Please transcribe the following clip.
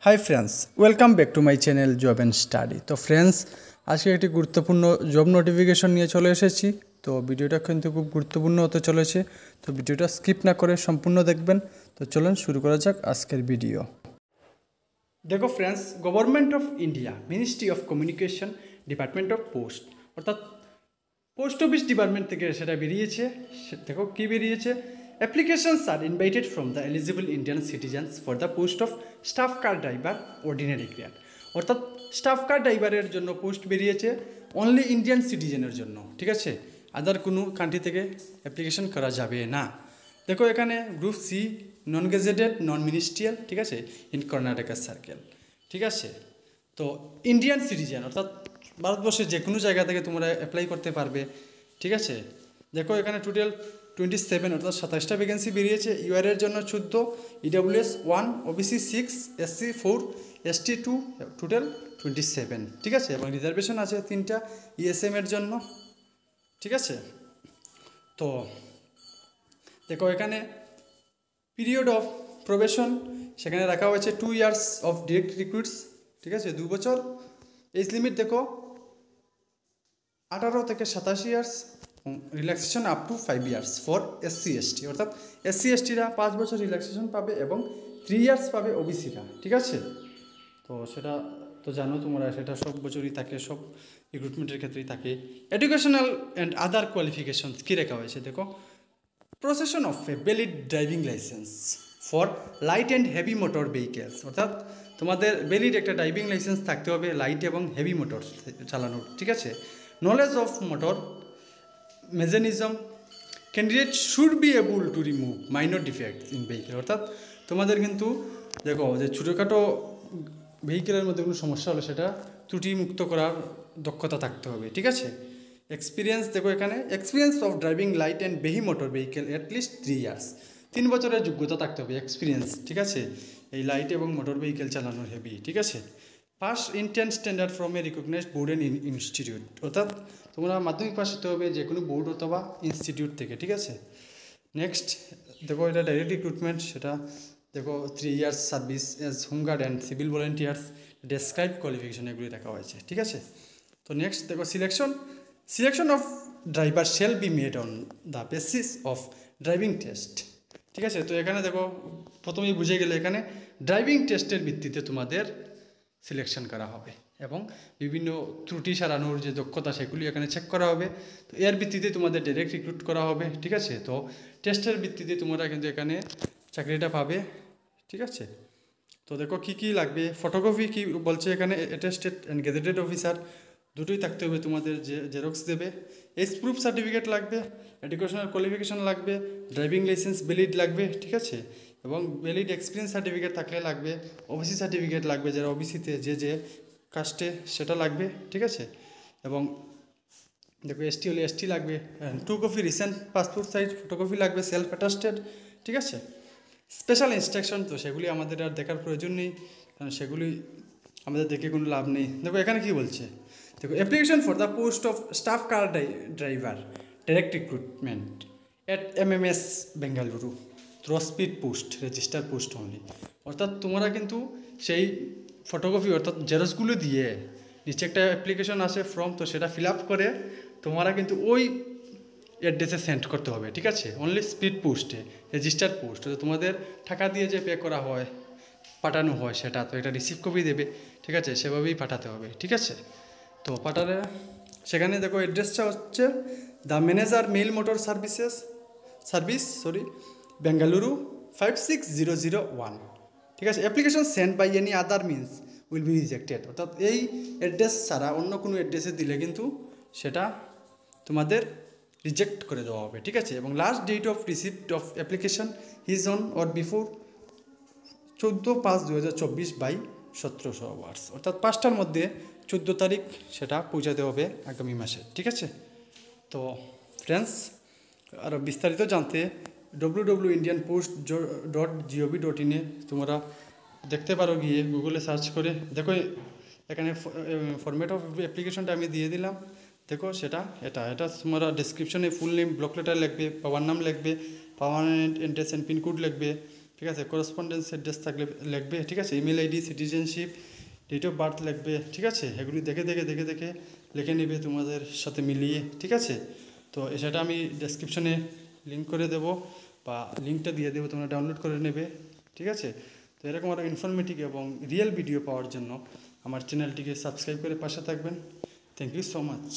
High friends welcome back to my channel job and study. तो friends आज के एक गुरुत्वपूर्ण जॉब नोटिफिकेशन निये चले एसेछि। तो भिडियोटा किन्तु खूब गुरुत्वपूर्ण होते चलेছে। तो भिडियोटा स्किप ना करे सम्पूर्ण देखबेन। तो चलुन शुरू करा जाक आजकेर भिडियो। देखो friends, government of India ministry of communication department of post अर्थात पोस्ट अफिस डिपार्टमेंट থেকে সেটা বেরিয়েছে। দেখো কি বেরিয়েছে, applications are invited from the eligible Indian citizens for the post of staff car driver ordinary grade অর্থাৎ staff কার ড্রাইভারের জন্য পোস্ট বেরিয়েছে অনলি ইন্ডিয়ান সিটিজেনের জন্য, ঠিক আছে। আদার কোনো কান্ট্রি থেকে অ্যাপ্লিকেশন করা যাবে না। দেখো এখানে group C non gazetted non ministerial, ঠিক আছে, ইন কর্ণাটকা সার্কেল, ঠিক আছে। তো ইন্ডিয়ান সিটিজেন অর্থাৎ ভারতবর্ষের যে কোনো জায়গা থেকে তোমরা অ্যাপ্লাই করতে পারবে, ঠিক আছে। দেখো এখানে টোটাল 27 অর্থাৎ 27টা ভ্যাকেন্সি বেরিয়েছে। ইউআরের জন্য 14, EWS 1, OBC 6, SC 4, ST 2, total 27, ঠিক আছে। এবং রিজার্ভেশন আছে 3টা ইএসএম এর জন্য, ঠিক আছে। তো দেখো এখানে পিরিয়ড অফ প্রবেশন সেখানে রাখা হয়েছে 2 ইয়ার্স অফ ডিরেক্ট রিক্রুটস, ঠিক আছে, 2 বছর। এজ লিমিট দেখো 18 থেকে 27 years, relaxation up to 5 years for SC ST অর্থাৎ এসসি এসটিরা 5 বছর রিল্যাক্সেশন পাবে এবং 3 ইয়ার্স পাবে ওবিসিরা, ঠিক আছে। তো সেটা তো জানো তোমরা, সেটা সব বছরই থাকে, সব রিক্রুটমেন্টের ক্ষেত্রেই থাকে। এডুকেশনাল অ্যান্ড আদার কোয়ালিফিকেশনস কী রেখা হয়েছে দেখো, possession of a valid driving licence for light and heavy motor vehicles অর্থাৎ তোমাদের ভ্যালিড একটা ড্রাইভিং লাইসেন্স থাকতে হবে লাইট এবং হেভি মোটর চালানোর, ঠিক আছে। Knowledge of motor mechanism candidate should be able to remove minor defect in vehicle অর্থাৎ তোমাদের কিন্তু দেখো যে ছোটোখাটো ভেহিকেলের মধ্যে কোনো সমস্যা হলে সেটা ত্রুটিমুক্ত করার দক্ষতা থাকতে হবে, ঠিক আছে। এক্সপিরিয়েন্স দেখো এখানে experience of driving light and heavy motor vehicle at least 3 years 3 বছরের যোগ্যতা থাকতে হবে, এক্সপিরিয়েন্স, ঠিক আছে, এই লাইট এবং মোটর ভেহিকেল চালানোর হেভি, ঠিক আছে। Pass in 10 standard from a recognised board and institute অর্থাৎ তোমরা মাধ্যমিক পাস হতে হবে যে কোনো বোর্ড অথবা ইনস্টিটিউট থেকে, ঠিক আছে। নেক্সট দেখো এটা ডাইরেক্ট রিক্রুটমেন্ট, সেটা দেখো 3 years service as home guard and civil volunteers describe qualification এগুলি দেখা হয়েছে, ঠিক আছে। তো নেক্সট দেখো selection of driver shall be made on the basis of driving test, ঠিক আছে। তো এখানে দেখো প্রথমেই বুঝে গেলে এখানে ড্রাইভিং টেস্টের ভিত্তিতে তোমাদের সিলেকশন করা হবে এবং বিভিন্ন ত্রুটি সারানোর যে দক্ষতা সেগুলি এখানে চেক করা হবে। তো এর ভিত্তিতে তোমাদের ডাইরেক্ট রিক্রুট করা হবে, ঠিক আছে। তো টেস্টের ভিত্তিতে তোমরা কিন্তু এখানে চাকরিটা পাবে, ঠিক আছে। তো দেখো কী কী লাগবে, ফটোকপি কি বলছে এখানে, অ্যাটেস্টেড অ্যান্ড গেজেটেড অফিসার দুটোই থাকতে হবে তোমাদের, যে জেরক্স দেবে, এজ প্রুফ সার্টিফিকেট লাগবে, এডুকেশনাল কোয়ালিফিকেশন লাগবে, ড্রাইভিং লাইসেন্স ভ্যালিড লাগবে, ঠিক আছে, এবং ভ্যালিড এক্সপিরিয়েন্স সার্টিফিকেট থাকলে লাগবে, ওবিসি সার্টিফিকেট লাগবে, যারা ওবিসিতে যে কাস্টে সেটা লাগবে, ঠিক আছে। এবং দেখো এসটি হলে এসটি লাগবে, 2 copy recent passport size photocopy লাগবে, সেলফ অ্যাটাস্টেড, ঠিক আছে। স্পেশাল ইনস্ট্রাকশন তো সেগুলি আমাদের আর দেখার প্রয়োজন নেই, কারণ সেগুলি আমাদের দেখে কোনো লাভ নেই। দেখো এখানে কি বলছে, দেখো application for the post of staff car driver direct recruitment at MMS Bengaluru through speed post register post only অর্থাৎ তোমরা কিন্তু সেই ফটোকপি অর্থাৎ জেরক্সগুলো দিয়ে নিচে একটা অ্যাপ্লিকেশন আছে ফর্ম, তো সেটা ফিল আপ করে তোমরা কিন্তু ওই অ্যাড্রেসে সেন্ড করতে হবে, ঠিক আছে, অনলি স্পিড পোস্টে রেজিস্টার পোস্ট তোমাদের টাকা দিয়ে যে পে করা হয় পাঠানো হয় সেটা, তো এটা রিসিভ কপি দেবে, ঠিক আছে, সেভাবেই পাঠাতে হবে, ঠিক আছে। তো পাঠালে সেখানে দেখো অ্যাড্রেসটা হচ্ছে the manager mail motor service Bengaluru 56001, ঠিক আছে। Application send by any other means will be rejected অর্থাৎ এই অ্যাড্রেস ছাড়া অন্য কোনো অ্যাড্রেসে দিলে কিন্তু সেটা তোমাদের রিজেক্ট করে দেওয়া হবে, ঠিক আছে। এবং last date of receipt of application is on or before 14/5/2024 by 1700 hours অর্থাৎ 5টার মধ্যে 14 তারিখ সেটা পৌঁছাতে হবে আগামী মাসে, ঠিক আছে। তো ফ্রেন্ডস আরও বিস্তারিত জানতে www.indianpost.gov.in তোমরা দেখতে পারো, গিয়ে গুগলে সার্চ করে দেখো এখানে ফরম্যাট অফ অ্যাপ্লিকেশনটা আমি দিয়ে দিলাম, দেখো সেটা এটা তোমরা ডিসক্রিপশনে ফুল নেম ব্লক লেটার লিখবে, পাওয়ার নাম লিখবে, পার্মানেন্ট অ্যাড্রেস অ্যান্ড পিনকোড লিখবে, ঠিক আছে, করেসপন্ডেন্স অ্যাড্রেস থাকলে লিখবে, ঠিক আছে, email ID, citizenship, date of birth লিখবে, ঠিক আছে, এগুলি দেখে লিখে নেবে তোমাদের সাথে মিলিয়ে, ঠিক আছে। তো সেটা আমি ডেসক্রিপশনে লিঙ্ক করে দেবো বা লিঙ্কটা দিয়ে দেবো, তোমরা ডাউনলোড করে নেবে, ঠিক আছে। তো এরকম আরও ইনফরমেটিভ এবং রিয়েল ভিডিও পাওয়ার জন্য আমার চ্যানেলটিকে সাবস্ক্রাইব করে পাশে থাকবেন। Thank you so much.